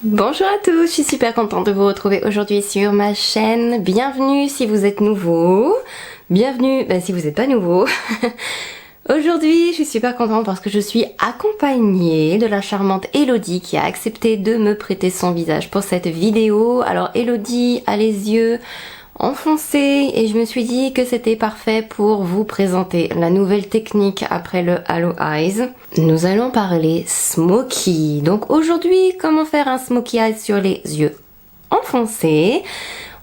Bonjour à tous, je suis super contente de vous retrouver aujourd'hui sur ma chaîne. Bienvenue si vous êtes nouveau. Bienvenue si vous n'êtes pas nouveau. Aujourd'hui, je suis super contente parce que je suis accompagnée de la charmante Elodie qui a accepté de me prêter son visage pour cette vidéo. Alors Elodie a les yeux enfoncés et je me suis dit que c'était parfait pour vous présenter la nouvelle technique après le Halo Eyes. Nous allons parler smoky. Donc aujourd'hui, comment faire un smoky eyes sur les yeux enfoncés?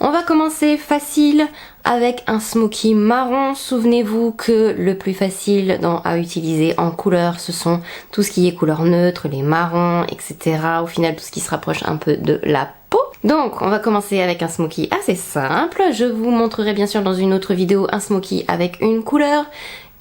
On va commencer facile avec un smoky marron. Souvenez-vous que le plus facile à utiliser en couleur, ce sont tout ce qui est couleur neutre, les marrons, etc. Au final, tout ce qui se rapproche un peu de la peau. Donc, on va commencer avec un smoky assez simple. Je vous montrerai bien sûr dans une autre vidéo un smoky avec une couleur.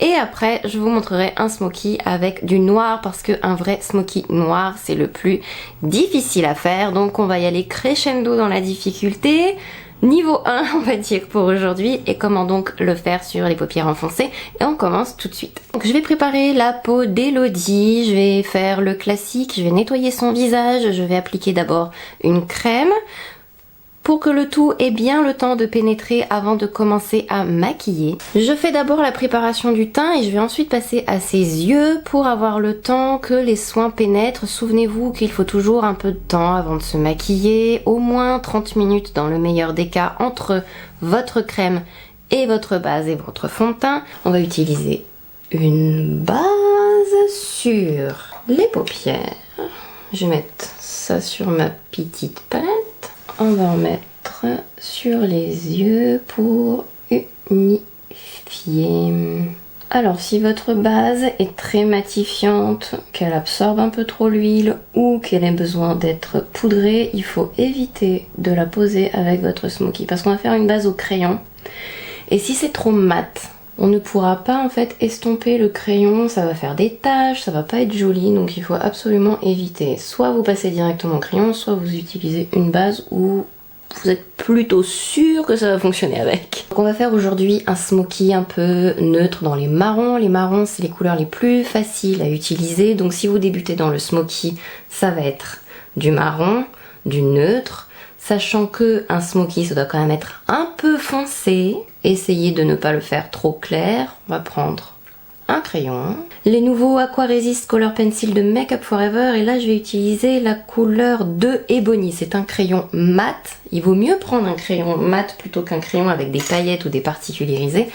Et après, je vous montrerai un smoky avec du noir parce qu'un vrai smoky noir, c'est le plus difficile à faire. Donc, on va y aller crescendo dans la difficulté. Niveau 1, on va dire pour aujourd'hui, et comment donc le faire sur les paupières enfoncées. Et on commence tout de suite. Donc je vais préparer la peau d'Elodie, je vais faire le classique, je vais nettoyer son visage, je vais appliquer d'abord une crème pour que le tout ait bien le temps de pénétrer avant de commencer à maquiller. Je fais d'abord la préparation du teint et je vais ensuite passer à ses yeux pour avoir le temps que les soins pénètrent. Souvenez-vous qu'il faut toujours un peu de temps avant de se maquiller, au moins 30 minutes dans le meilleur des cas entre votre crème et votre base et votre fond de teint. On va utiliser une base sur les paupières. Je vais mettre ça sur ma petite palette. On va en mettre sur les yeux pour unifier. Alors si votre base est très matifiante, qu'elle absorbe un peu trop l'huile ou qu'elle ait besoin d'être poudrée, il faut éviter de la poser avec votre smoky parce qu'on va faire une base au crayon. Et si c'est trop mat, on ne pourra pas en fait estomper le crayon, ça va faire des taches, ça va pas être joli, donc il faut absolument éviter. Soit vous passez directement au crayon, soit vous utilisez une base où vous êtes plutôt sûr que ça va fonctionner avec. Donc on va faire aujourd'hui un smoky un peu neutre dans les marrons. Les marrons, c'est les couleurs les plus faciles à utiliser, donc si vous débutez dans le smoky, ça va être du marron, du neutre. Sachant que un smoky, ça doit quand même être un peu foncé. Essayez de ne pas le faire trop clair. On va prendre un crayon. Les nouveaux Aqua Resist Color Pencil de Make Up For Ever. Et là, je vais utiliser la couleur de Ebony. C'est un crayon mat. Il vaut mieux prendre un crayon mat plutôt qu'un crayon avec des paillettes ou des particularisés.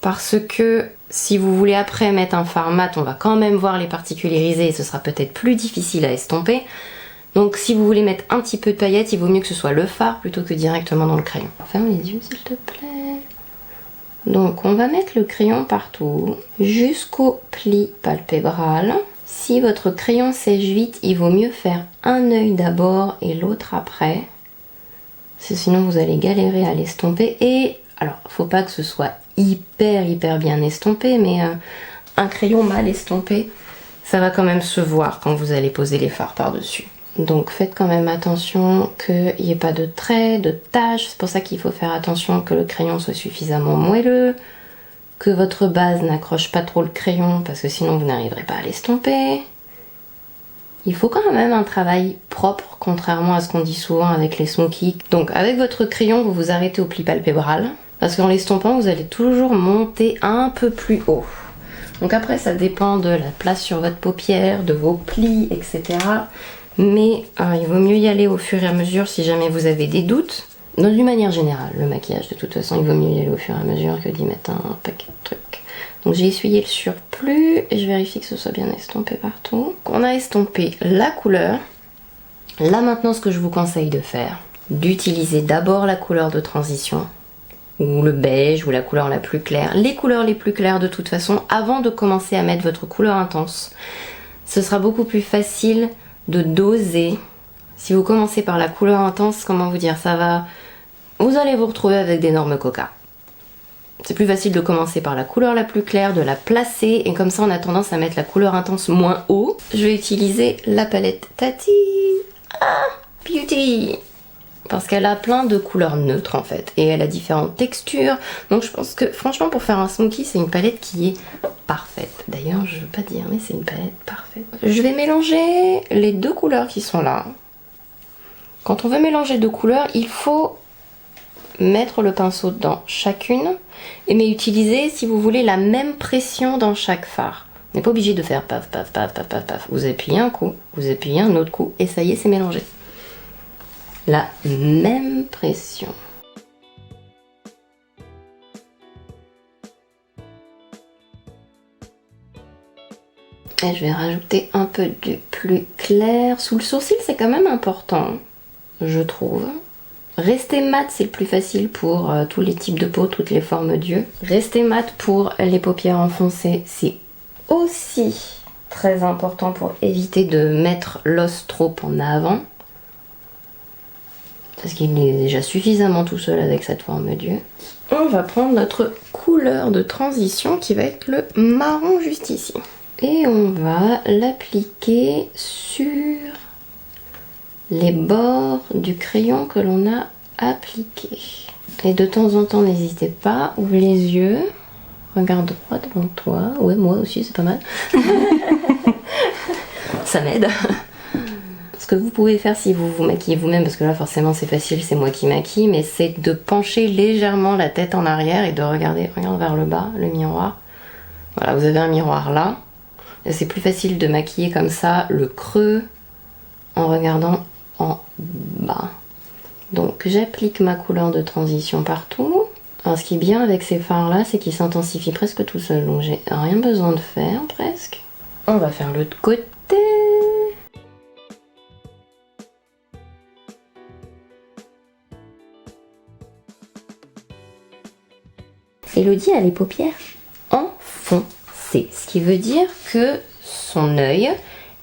Parce que si vous voulez après mettre un fard mat, on va quand même voir les particularisés et ce sera peut-être plus difficile à estomper. Donc si vous voulez mettre un petit peu de paillettes, il vaut mieux que ce soit le fard plutôt que directement dans le crayon. Ferme les yeux s'il te plaît. Donc on va mettre le crayon partout, jusqu'au pli palpébral. Si votre crayon sèche vite, il vaut mieux faire un œil d'abord et l'autre après. Sinon vous allez galérer à l'estomper. Et alors, faut pas que ce soit hyper bien estompé, mais un crayon mal estompé, ça va quand même se voir quand vous allez poser les fards par-dessus. Donc faites quand même attention qu'il n'y ait pas de traits, de taches. C'est pour ça qu'il faut faire attention que le crayon soit suffisamment moelleux, que votre base n'accroche pas trop le crayon parce que sinon vous n'arriverez pas à l'estomper. Il faut quand même un travail propre, contrairement à ce qu'on dit souvent avec les smoky. Donc avec votre crayon, vous vous arrêtez au pli palpébral parce qu'en l'estompant, vous allez toujours monter un peu plus haut. Donc après, ça dépend de la place sur votre paupière, de vos plis, etc. Mais il vaut mieux y aller au fur et à mesure si jamais vous avez des doutes. D'une manière générale, le maquillage, de toute façon, il vaut mieux y aller au fur et à mesure que d'y mettre un paquet de trucs. Donc j'ai essuyé le surplus et je vérifie que ce soit bien estompé partout. On a estompé la couleur. Là maintenant, ce que je vous conseille de faire, d'utiliser d'abord la couleur de transition, ou le beige, ou la couleur la plus claire. Les couleurs les plus claires de toute façon, avant de commencer à mettre votre couleur intense. Ce sera beaucoup plus facile de doser. Si vous commencez par la couleur intense, comment vous dire, vous allez vous retrouver avec d'énormes cocas. C'est plus facile de commencer par la couleur la plus claire, de la placer, et comme ça on a tendance à mettre la couleur intense moins haut. Je vais utiliser la palette Tati Beauty parce qu'elle a plein de couleurs neutres en fait, et elle a différentes textures. Donc je pense que franchement pour faire un smoky, c'est une palette qui est parfaite. D'ailleurs je veux pas dire, mais c'est une palette parfaite. Je vais mélanger les deux couleurs qui sont là. Quand on veut mélanger deux couleurs, il faut mettre le pinceau dans chacune, mais utiliser, si vous voulez, la même pression dans chaque fard. On n'est pas obligé de faire paf, paf, paf, paf, paf, paf. Vous appuyez un coup, vous appuyez un autre coup, et ça y est, c'est mélangé. La même pression. Et je vais rajouter un peu de plus clair. Sous le sourcil, c'est quand même important, je trouve. Rester mat, c'est le plus facile pour tous les types de peau, toutes les formes d'yeux. Rester mat pour les paupières enfoncées, c'est aussi très important pour éviter de mettre l'os trop en avant. Parce qu'il est déjà suffisamment tout seul avec cette forme d'yeux. On va prendre notre couleur de transition qui va être le marron juste ici. Et on va l'appliquer sur les bords du crayon que l'on a appliqué. Et de temps en temps, n'hésitez pas, ouvre les yeux, regarde droit devant toi. Ouais, moi aussi, c'est pas mal. Ça m'aide. Ce que vous pouvez faire si vous vous maquillez vous-même, parce que là forcément c'est facile, c'est moi qui maquille, mais c'est de pencher légèrement la tête en arrière et de regarder, regarde vers le bas, le miroir. Voilà, vous avez un miroir là. C'est plus facile de maquiller comme ça le creux en regardant en bas. Donc j'applique ma couleur de transition partout. Alors ce qui est bien avec ces fards là, c'est qu'ils s'intensifient presque tout seul, donc j'ai rien besoin de faire presque. On va faire l'autre côté. Elodie a les paupières enfoncées, ce qui veut dire que son œil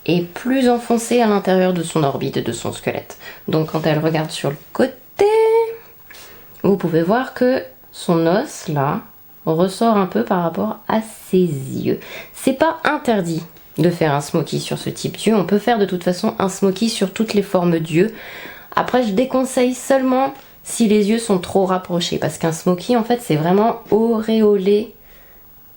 est plus enfoncé à l'intérieur de son orbite et de son squelette. Donc quand elle regarde sur le côté, vous pouvez voir que son os là ressort un peu par rapport à ses yeux. C'est pas interdit de faire un smoky sur ce type d'yeux, on peut faire de toute façon un smoky sur toutes les formes d'yeux. Après je déconseille seulement si les yeux sont trop rapprochés, parce qu'un smoky en fait c'est vraiment auréolé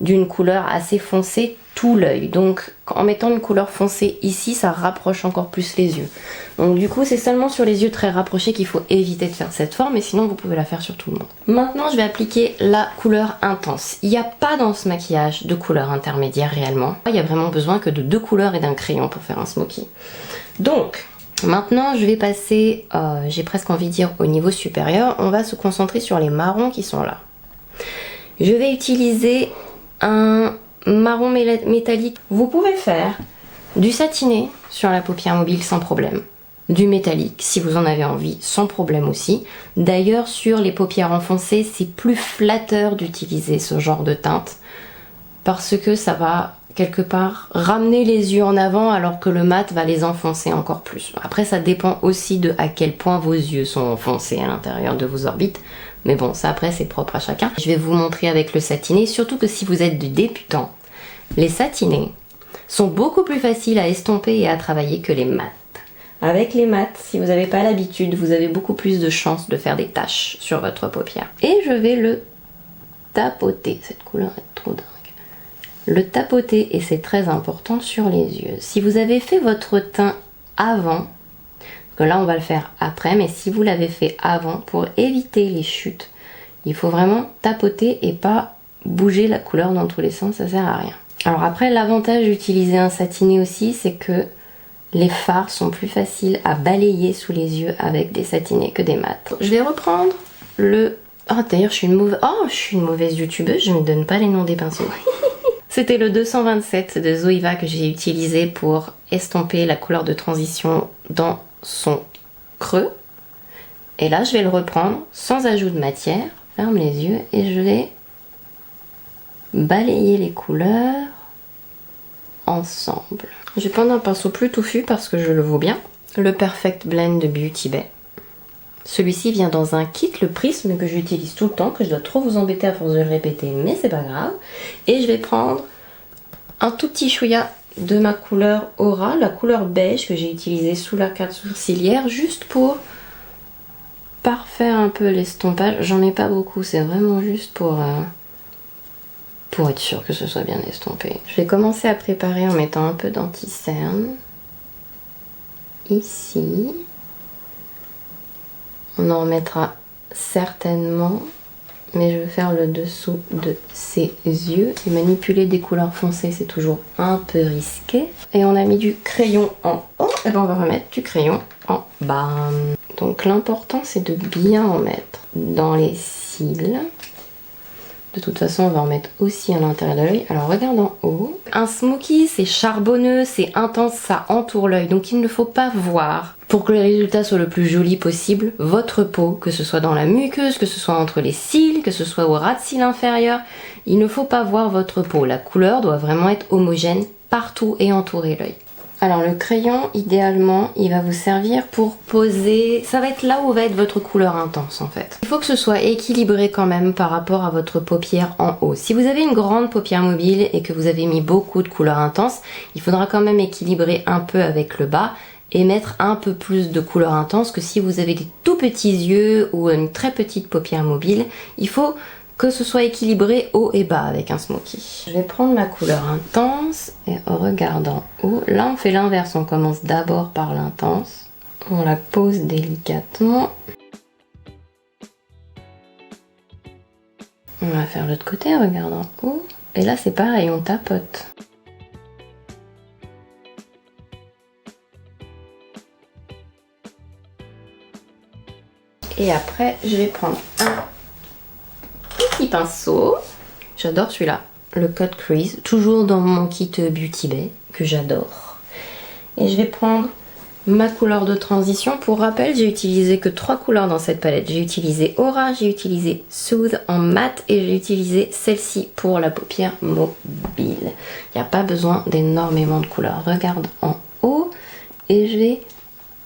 d'une couleur assez foncée tout l'œil. Donc en mettant une couleur foncée ici, ça rapproche encore plus les yeux. Donc du coup c'est seulement sur les yeux très rapprochés qu'il faut éviter de faire cette forme, et sinon vous pouvez la faire sur tout le monde. Maintenant je vais appliquer la couleur intense. Il n'y a pas dans ce maquillage de couleur intermédiaire réellement. Il y a vraiment besoin que de deux couleurs et d'un crayon pour faire un smoky. Donc maintenant je vais passer, j'ai presque envie de dire au niveau supérieur, on va se concentrer sur les marrons qui sont là. Je vais utiliser un marron métallique. Vous pouvez faire du satiné sur la paupière mobile sans problème. Du métallique si vous en avez envie, sans problème aussi. D'ailleurs sur les paupières enfoncées, c'est plus flatteur d'utiliser ce genre de teinte parce que ça va quelque part ramener les yeux en avant alors que le mat va les enfoncer encore plus. Après ça dépend aussi de à quel point vos yeux sont enfoncés à l'intérieur de vos orbites. Mais bon, ça après c'est propre à chacun. Je vais vous montrer avec le satiné, surtout que si vous êtes du débutant, les satinés sont beaucoup plus faciles à estomper et à travailler que les mats. Avec les mats, si vous n'avez pas l'habitude, vous avez beaucoup plus de chances de faire des taches sur votre paupière. Et je vais le tapoter, cette couleur est trop dingue. Le tapoter, et c'est très important, sur les yeux. Si vous avez fait votre teint avant, que là on va le faire après, mais si vous l'avez fait avant, pour éviter les chutes, il faut vraiment tapoter et pas bouger la couleur dans tous les sens, ça sert à rien. Alors après, l'avantage d'utiliser un satiné aussi, c'est que les fards sont plus faciles à balayer sous les yeux avec des satinés que des mats. Je vais reprendre le... Oh d'ailleurs je suis une mauvaise youtubeuse, je ne donne pas les noms des pinceaux. C'était le 227 de Zoeva que j'ai utilisé pour estomper la couleur de transition dans son creux. Et là je vais le reprendre sans ajout de matière, ferme les yeux et je vais balayer les couleurs ensemble. Je vais prendre un pinceau plus touffu parce que je le vaux bien, le Perfect Blend de Beauty Bay. Celui-ci vient dans un kit, le prisme que j'utilise tout le temps, que je dois trop vous embêter à force de le répéter, mais c'est pas grave. Et je vais prendre un tout petit chouïa de ma couleur Aura, la couleur beige que j'ai utilisée sous l'arcade sourcilière, juste pour parfaire un peu l'estompage. J'en ai pas beaucoup, c'est vraiment juste pour être sûr que ce soit bien estompé. Je vais commencer à préparer en mettant un peu d'anti-cerne ici. On en remettra certainement, mais je vais faire le dessous de ses yeux. Et manipuler des couleurs foncées, c'est toujours un peu risqué. Et on a mis du crayon en haut, et ben on va remettre du crayon en bas. Donc l'important, c'est de bien en mettre dans les cils. De toute façon, on va en mettre aussi à l'intérieur de l'œil. Alors regarde en haut. Un smoky, c'est charbonneux, c'est intense, ça entoure l'œil. Donc il ne faut pas voir, pour que les résultats soient le plus jolis possible, votre peau, que ce soit dans la muqueuse, que ce soit entre les cils, que ce soit au ras de cils inférieur. Il ne faut pas voir votre peau. La couleur doit vraiment être homogène partout et entourer l'œil. Alors le crayon, idéalement, il va vous servir pour poser... Ça va être là où va être votre couleur intense en fait. Il faut que ce soit équilibré quand même par rapport à votre paupière en haut. Si vous avez une grande paupière mobile et que vous avez mis beaucoup de couleurs intenses, il faudra quand même équilibrer un peu avec le bas et mettre un peu plus de couleurs intenses que si vous avez des tout petits yeux ou une très petite paupière mobile. Il faut que ce soit équilibré haut et bas avec un smoky. Je vais prendre ma couleur intense et en regardant haut, là on fait l'inverse, on commence d'abord par l'intense, on la pose délicatement. On va faire l'autre côté en regardant haut, et là c'est pareil, on tapote. Et après je vais prendre un petit pinceau, j'adore celui-là, le Cut Crease, toujours dans mon kit Beauty Bay, que j'adore. Et je vais prendre ma couleur de transition. Pour rappel, j'ai utilisé que 3 couleurs dans cette palette. J'ai utilisé Aura, j'ai utilisé Soothe en mat et j'ai utilisé celle-ci pour la paupière mobile. Il n'y a pas besoin d'énormément de couleurs. Regarde en haut et je vais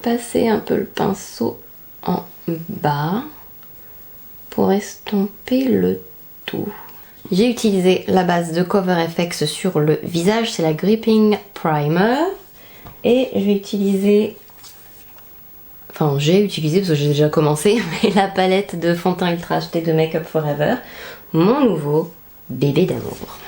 passer un peu le pinceau en bas pour estomper le tout. J'ai utilisé la base de Cover FX sur le visage, c'est la Gripping Primer. Et je vais utiliser, enfin j'ai utilisé parce que j'ai déjà commencé, mais la palette de fond de teint Ultra HD de Make Up Forever, mon nouveau bébé d'amour.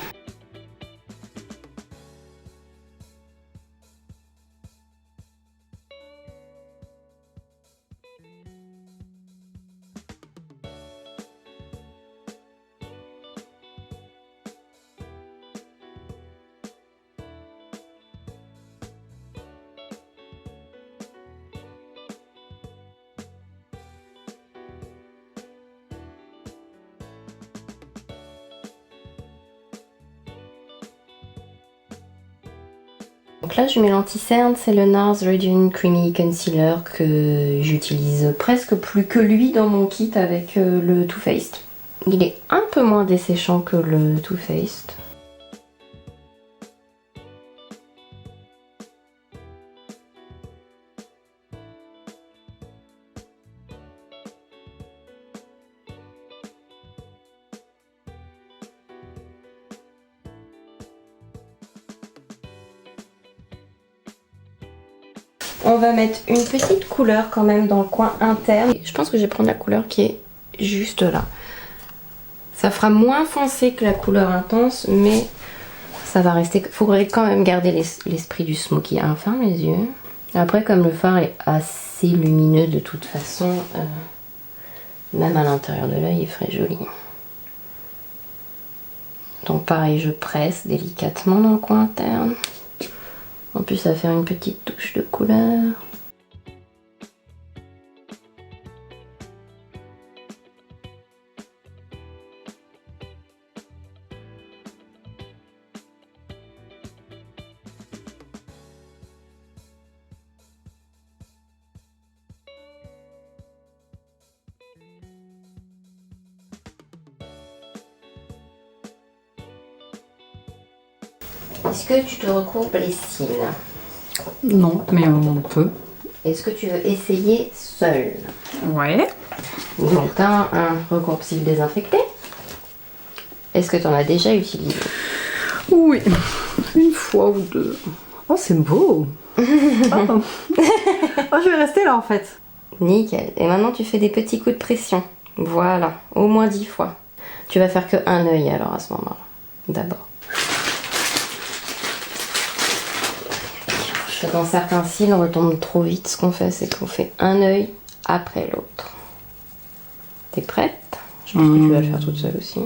Donc là je mets l'anti-cerne, c'est le NARS Radiant Creamy Concealer que j'utilise presque plus que lui dans mon kit avec le Too Faced. Il est un peu moins desséchant que le Too Faced. On va mettre une petite couleur quand même dans le coin interne. Je pense que je vais prendre la couleur qui est juste là. Ça fera moins foncé que la couleur intense, mais ça va rester... Il faudrait quand même garder l'esprit du smoky. Alors ferme les yeux. Après, comme le fard est assez lumineux de toute façon, même à l'intérieur de l'œil, il ferait joli. Donc pareil, je presse délicatement dans le coin interne. En plus, ça va faire une petite touche de couleur. Est-ce que tu te recourbes les cils? Non, mais on peut. Est-ce que tu veux essayer seul? Ouais. Donc, tu as un recourbe-cils désinfecté. Est-ce que tu en as déjà utilisé? Oui, une fois ou deux. Oh, c'est beau. Oh. Oh, je vais rester là en fait. Nickel. Et maintenant, tu fais des petits coups de pression. Voilà, au moins 10 fois. Tu vas faire que un œil alors à ce moment-là. D'abord. Dans certains cils, on retombe trop vite. Ce qu'on fait, c'est qu'on fait un œil après l'autre. T'es prête? Je pense que tu vas le faire toute seule aussi.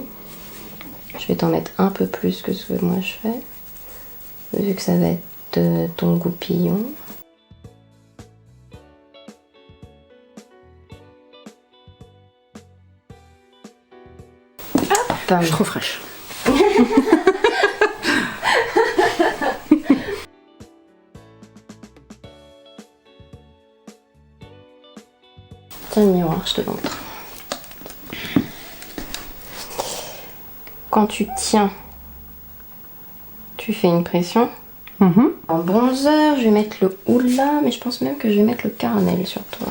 Je vais t'en mettre un peu plus que ce que moi je fais, vu que ça va être ton goupillon. Hop! Je suis trop fraîche. Tiens le miroir, je te montre. Quand tu tiens, tu fais une pression. En bronzer, je vais mettre le Hoola, mais je pense même que je vais mettre le caramel sur toi.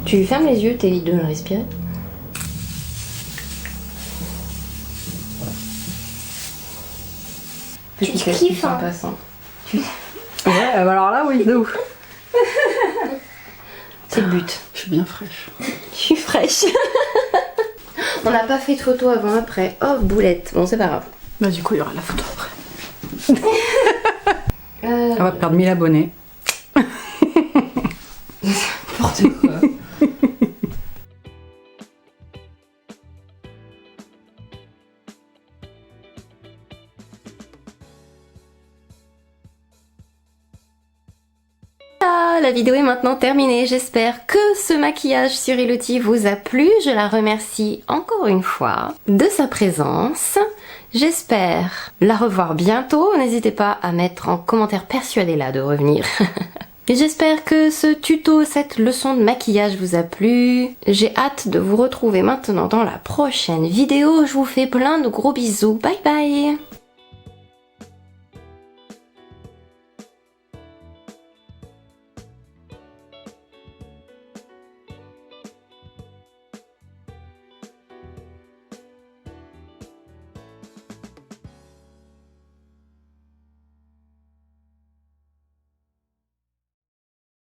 Tu fermes les yeux, t'évites de le respirer. Tu kiffes en passant. Ouais, alors là, oui, de ouf. C'est le but. Je suis bien fraîche. Je suis fraîche. On n'a pas fait de photo avant après. Oh, boulette. Bon, c'est pas grave. Bah, du coup, il y aura la photo après. On va perdre 1000 abonnés. N'importe quoi. La vidéo est maintenant terminée. J'espère que ce maquillage sur Elodie vous a plu. Je la remercie encore une fois de sa présence. J'espère la revoir bientôt. N'hésitez pas à mettre en commentaire, persuadez-la de revenir. Et j'espère que ce tuto, cette leçon de maquillage vous a plu. J'ai hâte de vous retrouver maintenant dans la prochaine vidéo. Je vous fais plein de gros bisous. Bye bye!